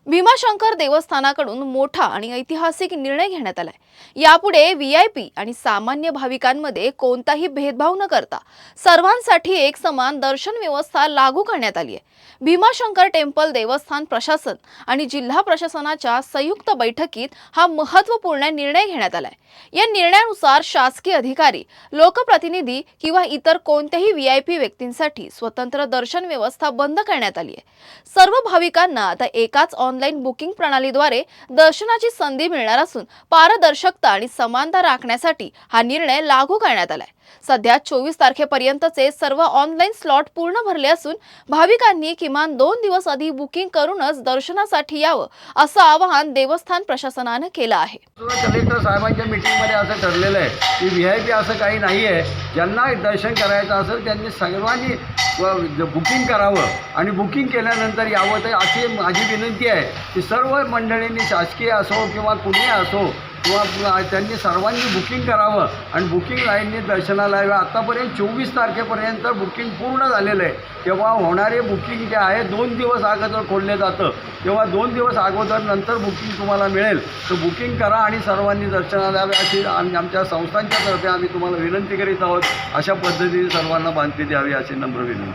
भीमाशंकर देवस्थानाकडून मोठा आणि ऐतिहासिक निर्णय घेण्यात आलाय। यापुढे व्हीआयपी आणि सामान्य भाविकांमध्ये कोणताही भेदभाव न करता सर्वांसाठी एक समान दर्शन व्यवस्था लागू करण्यात आली आहे। भीमाशंकर टेम्पल देवस्थान प्रशासन आणि जिल्हा प्रशासनाच्या संयुक्त बैठकीत हा महत्त्वपूर्ण निर्णय घेण्यात आलाय। या निर्णयानुसार शासकीय अधिकारी, लोकप्रतिनिधी किंवा इतर कोणत्याही व्हीआयपी व्यक्तींसाठी स्वतंत्र दर्शन व्यवस्था बंद करण्यात आली आहे। सर्व भाविकांना आता एकाच ऑनलाईन बुकिंग प्रणालीद्वारे दर्शनाची संधी मिळणार असून पारदर्शकता आणि समानता राखण्यासाठी हा निर्णय लागू करण्यात आलाय। सध्या 24 तारखेपर्यंतचे सर्व ऑनलाईन स्लॉट पूर्ण भरले असून भाविकांनी किमान 2 दिवस आधी बुकिंग करूनच दर्शनासाठी यावं असं आवाहन देवस्थान प्रशासनाने केलं आहे। कलेक्टर साहेबांच्या मीटिंगमध्ये असं ठरलेलं आहे की व्हीआयपी असं काही नाही आहे। ज्यांना दर्शन करायचं असेल त्यांनी सर्वांनी बुकिंग करावं आणि बुकिंग केल्यानंतर यावं। तर अशी माझी विनंती आहे की सर्व मंडळींनी, शासकीय असो किंवा कुणी असो, किंवा त्यांनी सर्वांनी बुकिंग करावं आणि बुकिंग लाईननी दर्शनाला यावं। आत्तापर्यंत 24 तारखेपर्यंत बुकिंग पूर्ण झालेलं आहे। तेव्हा होणारे बुकिंग जे आहे 2 दिवस अगोदर खोलले जातं, तेव्हा 2 दिवस अगोदर नंतर बुकिंग तुम्हाला मिळेल। तर बुकिंग करा आणि सर्वांनी दर्शनाला यावे अशी आमच्या संस्थांच्या तर्फे आम्ही तुम्हाला विनंती करीत आहोत। अशा पद्धतीने सर्वांना बांधली द्यावी अशी नम्र विनंती।